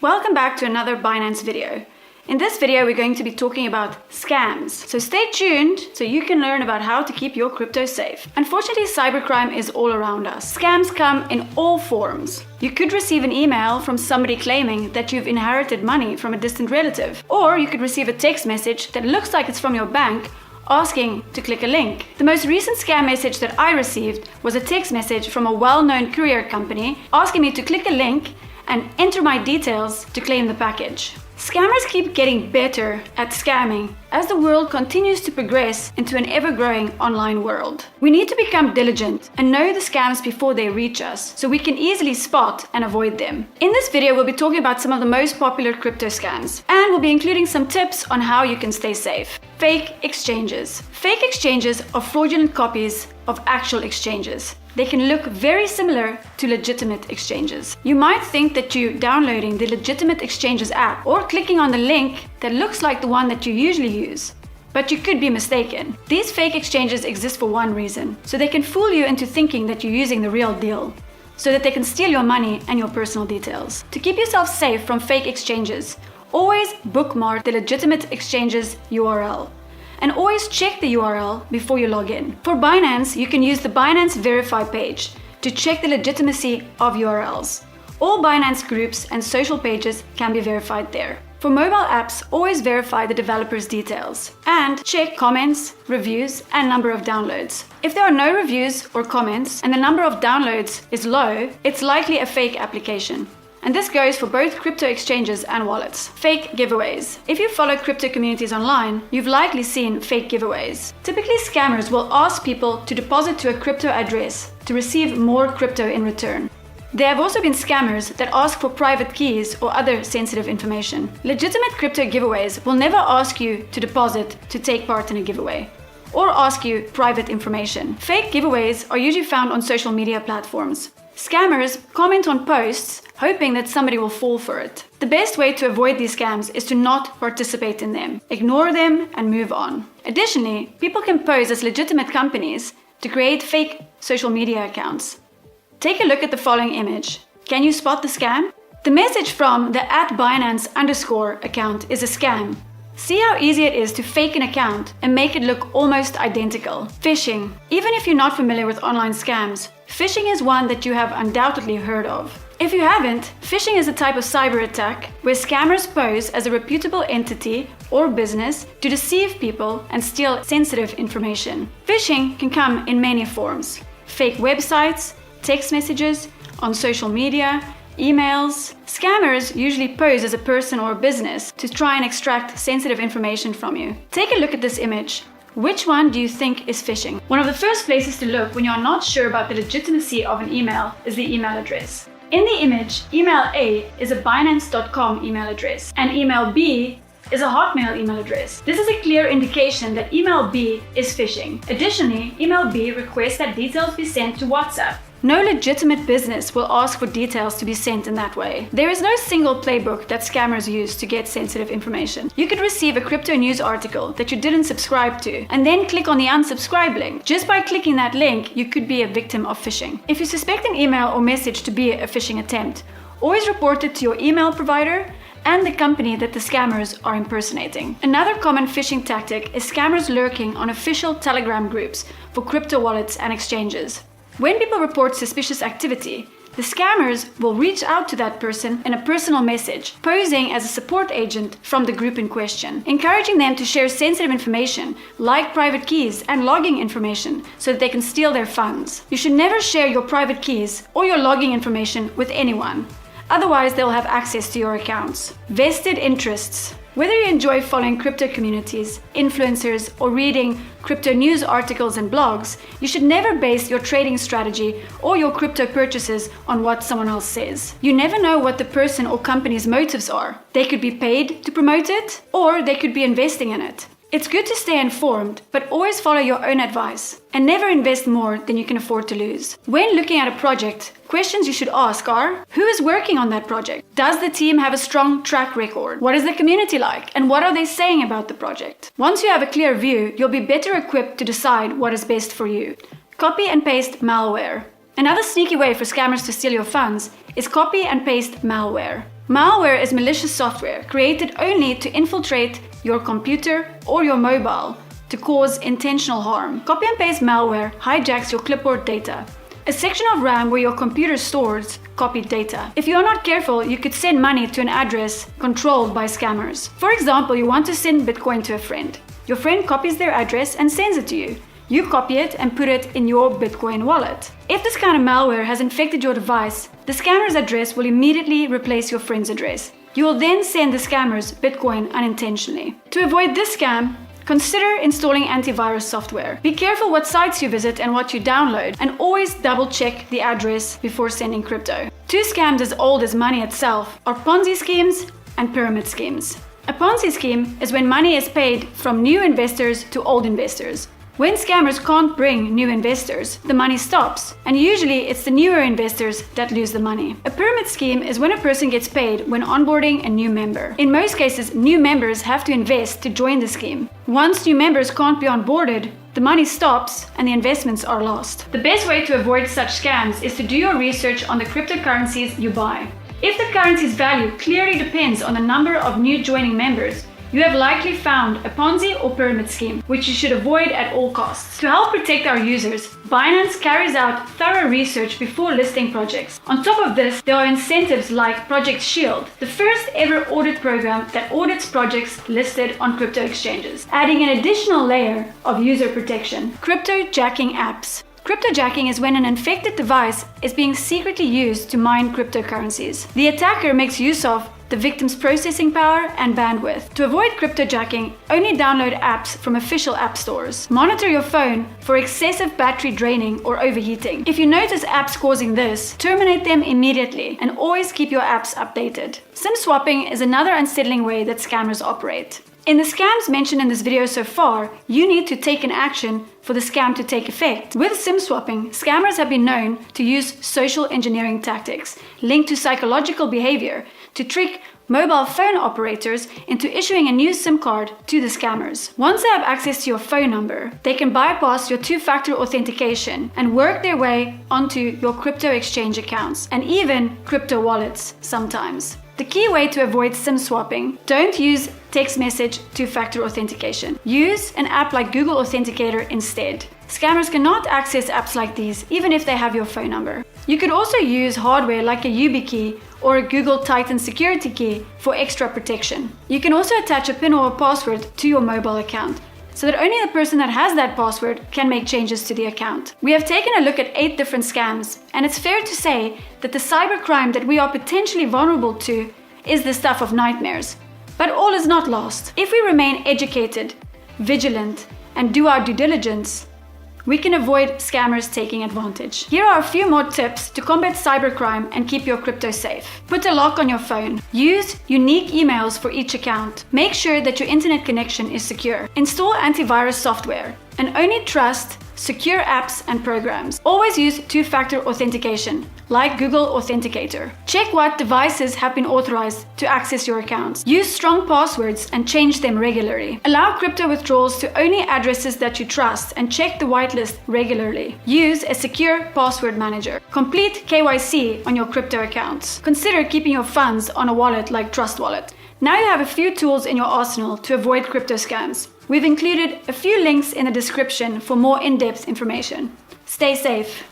Welcome back to another Binance video. In this video, we're going to be talking about scams. So stay tuned so you can learn about how to keep your crypto safe. Unfortunately, cybercrime is all around us. Scams come in all forms. You could receive an email from somebody claiming that you've inherited money from a distant relative, or you could receive a text message that looks like it's from your bank asking to click a link. The most recent scam message that I received was a text message from a well-known courier company asking me to click a link and enter my details to claim the package. Scammers keep getting better at scamming as the world continues to progress into an ever-growing online world. We need to become diligent and know the scams before they reach us so we can easily spot and avoid them. In this video, we'll be talking about some of the most popular crypto scams, and we'll be including some tips on how you can stay safe. Fake exchanges. Fake exchanges are fraudulent copies of actual exchanges. They can look very similar to legitimate exchanges. You might think that you're downloading the legitimate exchanges app or clicking on the link that looks like the one that you usually use, but you could be mistaken. These fake exchanges exist for one reason, so they can fool you into thinking that you're using the real deal, so that they can steal your money and your personal details. To keep yourself safe from fake exchanges, always bookmark the legitimate exchange's URL. And always check the URL before you log in. For Binance, you can use the Binance Verify page to check the legitimacy of URLs. All Binance groups and social pages can be verified there. For mobile apps, always verify the developer's details and check comments, reviews, and number of downloads. If there are no reviews or comments and the number of downloads is low, it's likely a fake application. And this goes for both crypto exchanges and wallets. Fake giveaways. If you follow crypto communities online, you've likely seen fake giveaways. Typically, scammers will ask people to deposit to a crypto address to receive more crypto in return. There have also been scammers that ask for private keys or other sensitive information. Legitimate crypto giveaways will never ask you to deposit to take part in a giveaway or ask you private information. Fake giveaways are usually found on social media platforms. Scammers comment on posts hoping that somebody will fall for it. The best way to avoid these scams is to not participate in them. Ignore them and move on. Additionally, people can pose as legitimate companies to create fake social media accounts. Take a look at the following image. Can you spot the scam? The message from the @Binance_ account is a scam. See how easy it is to fake an account and make it look almost identical. Phishing. Even if you're not familiar with online scams, phishing is one that you have undoubtedly heard of. If you haven't, phishing is a type of cyber attack where scammers pose as a reputable entity or business to deceive people and steal sensitive information. Phishing can come in many forms. Fake websites, text messages, on social media, emails. Scammers usually pose as a person or a business to try and extract sensitive information from you. Take a look at this image. Which one do you think is phishing? One of the first places to look when you're not sure about the legitimacy of an email is the email address. In the image, email A is a Binance.com email address and email B is a Hotmail email address. This is a clear indication that email B is phishing. Additionally, email B requests that details be sent to WhatsApp. No legitimate business will ask for details to be sent in that way. There is no single playbook that scammers use to get sensitive information. You could receive a crypto news article that you didn't subscribe to and then click on the unsubscribe link. Just by clicking that link, you could be a victim of phishing. If you suspect an email or message to be a phishing attempt, always report it to your email provider and the company that the scammers are impersonating. Another common phishing tactic is scammers lurking on official Telegram groups for crypto wallets and exchanges. When people report suspicious activity, the scammers will reach out to that person in a personal message, posing as a support agent from the group in question, encouraging them to share sensitive information like private keys and logging information so that they can steal their funds. You should never share your private keys or your logging information with anyone. Otherwise, they'll have access to your accounts. Vested interests. Whether you enjoy following crypto communities, influencers, or reading crypto news articles and blogs, you should never base your trading strategy or your crypto purchases on what someone else says. You never know what the person or company's motives are. They could be paid to promote it, or they could be investing in it. It's good to stay informed, but always follow your own advice and never invest more than you can afford to lose. When looking at a project, questions you should ask are: who is working on that project? Does the team have a strong track record? What is the community like? And what are they saying about the project? Once you have a clear view, you'll be better equipped to decide what is best for you. Copy and paste malware. Another sneaky way for scammers to steal your funds is copy and paste malware. Malware is malicious software created only to infiltrate your computer or your mobile to cause intentional harm. Copy and paste malware hijacks your clipboard data, a section of RAM where your computer stores copied data. If you are not careful, you could send money to an address controlled by scammers. For example, you want to send Bitcoin to a friend. Your friend copies their address and sends it to you. You copy it and put it in your Bitcoin wallet. If this kind of malware has infected your device, the scammer's address will immediately replace your friend's address. You will then send the scammers Bitcoin unintentionally. To avoid this scam, consider installing antivirus software. Be careful what sites you visit and what you download, and always double check the address before sending crypto. Two scams as old as money itself are Ponzi schemes and pyramid schemes. A Ponzi scheme is when money is paid from new investors to old investors. When scammers can't bring new investors, the money stops, and usually it's the newer investors that lose the money. A pyramid scheme is when a person gets paid when onboarding a new member. In most cases, new members have to invest to join the scheme. Once new members can't be onboarded, the money stops and the investments are lost. The best way to avoid such scams is to do your research on the cryptocurrencies you buy. If the currency's value clearly depends on the number of new joining members, you have likely found a Ponzi or pyramid scheme, which you should avoid at all costs. To help protect our users, Binance carries out thorough research before listing projects. On top of this, there are incentives like Project Shield, the first ever audit program that audits projects listed on crypto exchanges, adding an additional layer of user protection. Cryptojacking apps. Cryptojacking is when an infected device is being secretly used to mine cryptocurrencies. The attacker makes use of the victim's processing power and bandwidth. To avoid cryptojacking, only download apps from official app stores. Monitor your phone for excessive battery draining or overheating. If you notice apps causing this, terminate them immediately and always keep your apps updated. SIM swapping is another unsettling way that scammers operate. In the scams mentioned in this video so far, you need to take an action for the scam to take effect. With SIM swapping, scammers have been known to use social engineering tactics linked to psychological behavior to trick mobile phone operators into issuing a new SIM card to the scammers. Once they have access to your phone number, they can bypass your two-factor authentication and work their way onto your crypto exchange accounts and even crypto wallets sometimes. The key way to avoid SIM swapping: don't use text message two-factor authentication. Use an app like Google Authenticator instead. Scammers cannot access apps like these even if they have your phone number. You could also use hardware like a YubiKey or a Google Titan security key for extra protection. You can also attach a PIN or a password to your mobile account, so that only the person that has that password can make changes to the account. We have taken a look at 8 different scams, and it's fair to say that the cybercrime that we are potentially vulnerable to is the stuff of nightmares. But all is not lost. If we remain educated, vigilant, and do our due diligence, we can avoid scammers taking advantage. Here are a few more tips to combat cybercrime and keep your crypto safe. Put a lock on your phone. Use unique emails for each account. Make sure that your internet connection is secure. Install antivirus software and only trust secure apps and programs. Always use two-factor authentication, like Google Authenticator. Check what devices have been authorized to access your accounts. Use strong passwords and change them regularly. Allow crypto withdrawals to only addresses that you trust and check the whitelist regularly. Use a secure password manager. Complete KYC on your crypto accounts. Consider keeping your funds on a wallet like Trust Wallet. Now you have a few tools in your arsenal to avoid crypto scams. We've included a few links in the description for more in-depth information. Stay safe.